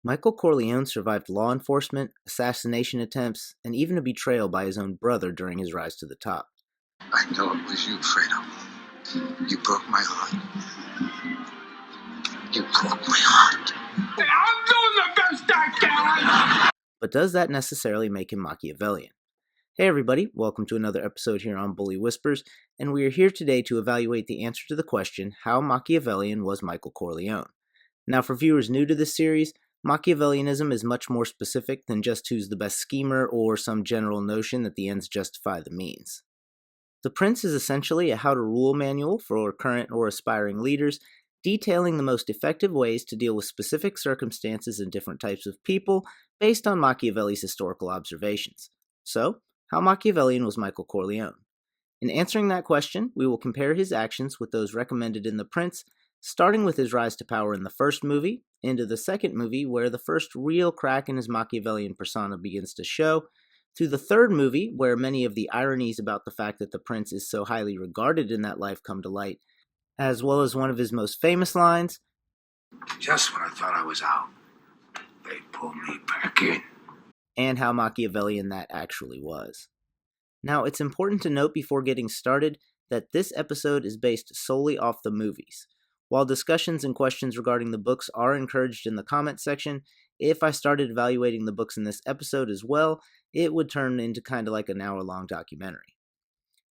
Michael Corleone survived law enforcement, assassination attempts, and even a betrayal by his own brother during his rise to the top. I know it was you, Fredo. You broke my heart. You broke my heart. I'm doing the best I can! But does that necessarily make him Machiavellian? Hey everybody, welcome to another episode here on Bully Whispers, and we are here today to evaluate the answer to the question, how Machiavellian was Michael Corleone? Now for viewers new to this series, Machiavellianism is much more specific than just who's the best schemer or some general notion that the ends justify the means. The Prince is essentially a how-to-rule manual for current or aspiring leaders, detailing the most effective ways to deal with specific circumstances and different types of people based on Machiavelli's historical observations. So, how Machiavellian was Michael Corleone? In answering that question, we will compare his actions with those recommended in The Prince, starting with his rise to power in the first movie, into the second movie where the first real crack in his Machiavellian persona begins to show, through the third movie where many of the ironies about the fact that the Prince is so highly regarded in that life come to light, as well as one of his most famous lines, Just when I thought I was out, they pulled me back in. and how Machiavellian that actually was. Now, it's important to note before getting started that this episode is based solely off the movies. While discussions and questions regarding the books are encouraged in the comment section, if I started evaluating the books in this episode as well, it would turn into kind of like an hour-long documentary.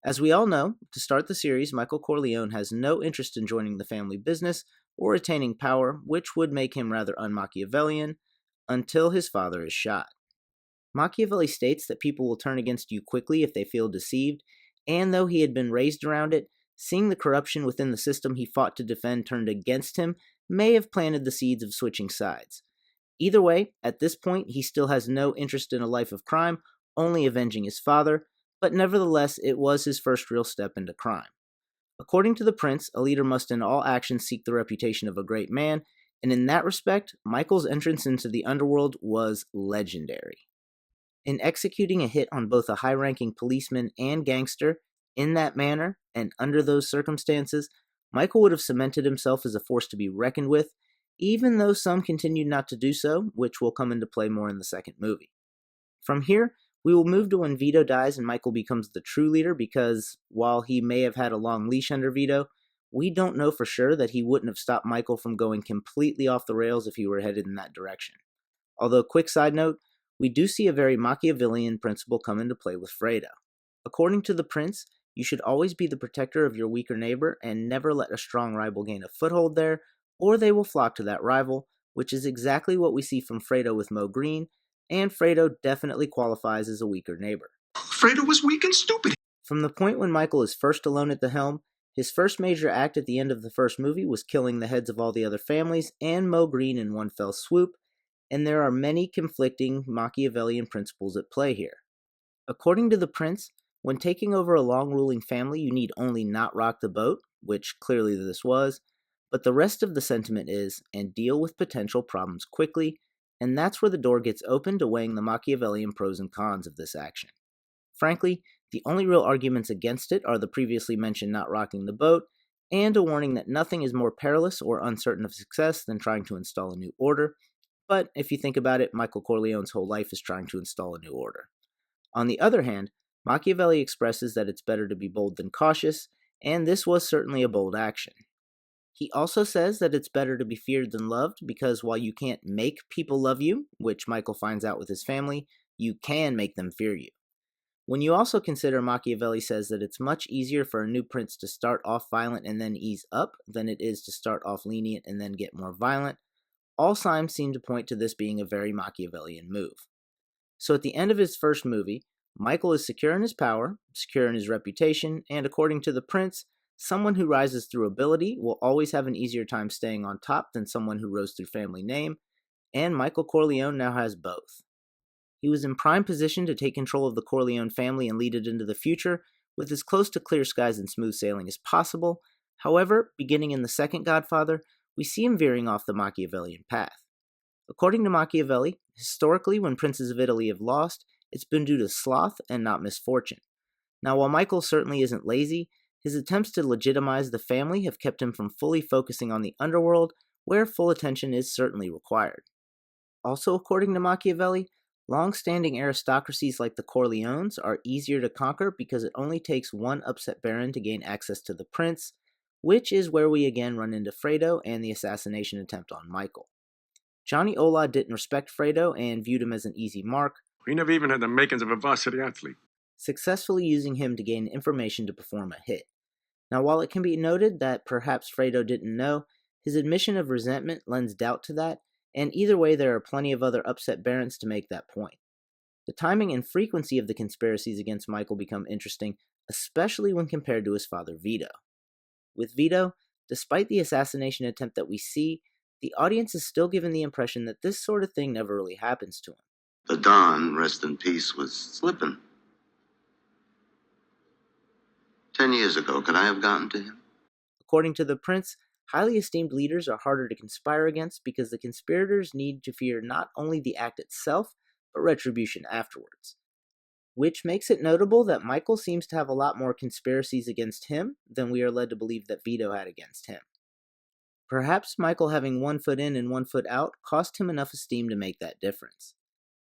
As we all know, to start the series, Michael Corleone has no interest in joining the family business or attaining power, which would make him rather un-Machiavellian, until his father is shot. Machiavelli states that people will turn against you quickly if they feel deceived, and though he had been raised around it, seeing the corruption within the system he fought to defend turned against him may have planted the seeds of switching sides. Either way, at this point, he still has no interest in a life of crime, only avenging his father, but nevertheless, it was his first real step into crime. According to the Prince, a leader must in all actions seek the reputation of a great man, and in that respect, Michael's entrance into the underworld was legendary. In executing a hit on both a high-ranking policeman and gangster, in that manner, and under those circumstances, Michael would have cemented himself as a force to be reckoned with, even though some continued not to do so, which will come into play more in the second movie. From here, we will move to when Vito dies and Michael becomes the true leader because, while he may have had a long leash under Vito, we don't know for sure that he wouldn't have stopped Michael from going completely off the rails if he were headed in that direction. Although, quick side note, we do see a very Machiavellian principle come into play with Fredo. According to the Prince, you should always be the protector of your weaker neighbor and never let a strong rival gain a foothold there, or they will flock to that rival, which is exactly what we see from Fredo with Mo Green, and Fredo definitely qualifies as a weaker neighbor. Fredo was weak and stupid. From the point when Michael is first alone at the helm, his first major act at the end of the first movie was killing the heads of all the other families and Mo Green in one fell swoop, and there are many conflicting Machiavellian principles at play here. According to the Prince, when taking over a long-ruling family, you need only not rock the boat, which clearly this was, but the rest of the sentiment is, and deal with potential problems quickly, and that's where the door gets open to weighing the Machiavellian pros and cons of this action. Frankly, the only real arguments against it are the previously mentioned not rocking the boat, and a warning that nothing is more perilous or uncertain of success than trying to install a new order, but if you think about it, Michael Corleone's whole life is trying to install a new order. On the other hand, Machiavelli expresses that it's better to be bold than cautious, and this was certainly a bold action. He also says that it's better to be feared than loved because while you can't make people love you, which Michael finds out with his family, you can make them fear you. When you also consider Machiavelli says that it's much easier for a new prince to start off violent and then ease up than it is to start off lenient and then get more violent, all signs seem to point to this being a very Machiavellian move. So at the end of his first movie, Michael is secure in his power, secure in his reputation, and according to the Prince, someone who rises through ability will always have an easier time staying on top than someone who rose through family name, and Michael Corleone now has both. He was in prime position to take control of the Corleone family and lead it into the future, with as close to clear skies and smooth sailing as possible. However, beginning in the second Godfather, we see him veering off the Machiavellian path. According to Machiavelli, historically when princes of Italy have lost, it's been due to sloth and not misfortune. Now, while Michael certainly isn't lazy, his attempts to legitimize the family have kept him from fully focusing on the underworld, where full attention is certainly required. Also, according to Machiavelli, long-standing aristocracies like the Corleones are easier to conquer because it only takes one upset baron to gain access to the prince, which is where we again run into Fredo and the assassination attempt on Michael. Johnny Ola didn't respect Fredo and viewed him as an easy mark, He never even had the makings of a varsity athlete. successfully using him to gain information to perform a hit. Now, while it can be noted that perhaps Fredo didn't know, his admission of resentment lends doubt to that, and either way there are plenty of other upset barons to make that point. The timing and frequency of the conspiracies against Michael become interesting, especially when compared to his father Vito. With Vito, despite the assassination attempt that we see, the audience is still given the impression that this sort of thing never really happens to him. The Don, rest in peace, was slipping. 10 years ago, could I have gotten to him? According to the prince, highly esteemed leaders are harder to conspire against because the conspirators need to fear not only the act itself, but retribution afterwards. Which makes it notable that Michael seems to have a lot more conspiracies against him than we are led to believe that Vito had against him. Perhaps Michael having one foot in and one foot out cost him enough esteem to make that difference.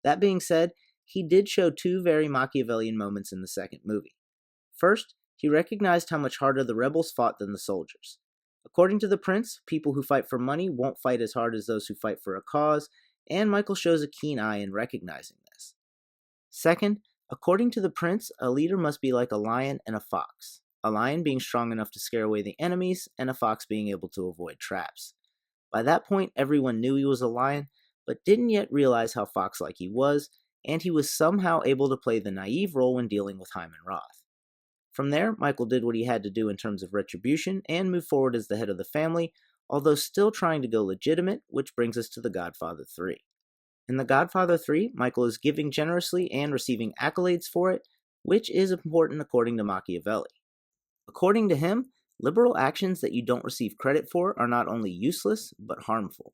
That being said, he did show two very Machiavellian moments in the second movie. First, he recognized how much harder the rebels fought than the soldiers. According to the prince, people who fight for money won't fight as hard as those who fight for a cause, and Michael shows a keen eye in recognizing this. Second, according to the prince, a leader must be like a lion and a fox, a lion being strong enough to scare away the enemies, and a fox being able to avoid traps. By that point, everyone knew he was a lion, but didn't yet realize how fox-like he was, and he was somehow able to play the naive role when dealing with Hyman Roth. From there, Michael did what he had to do in terms of retribution and moved forward as the head of the family, although still trying to go legitimate, which brings us to The Godfather 3. In The Godfather 3, Michael is giving generously and receiving accolades for it, which is important according to Machiavelli. According to him, liberal actions that you don't receive credit for are not only useless, but harmful.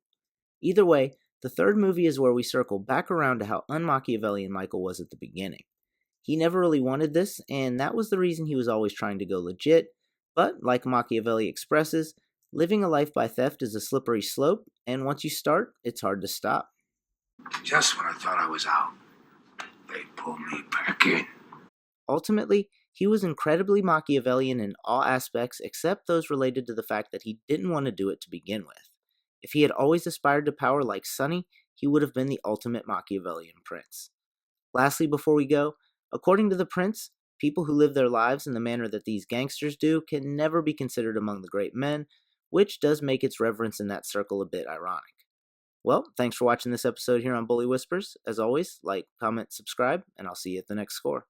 Either way, the third movie is where we circle back around to how un-Machiavellian Michael was at the beginning. He never really wanted this, and that was the reason he was always trying to go legit, but like Machiavelli expresses, living a life by theft is a slippery slope, and once you start, it's hard to stop. Just when I thought I was out, they pulled me back in. Ultimately, he was incredibly Machiavellian in all aspects except those related to the fact that he didn't want to do it to begin with. If he had always aspired to power like Sonny, he would have been the ultimate Machiavellian prince. Lastly, before we go, according to the prince, people who live their lives in the manner that these gangsters do can never be considered among the great men, which does make its reverence in that circle a bit ironic. Well, thanks for watching this episode here on Bully Whispers. As always, like, comment, subscribe, and I'll see you at the next score.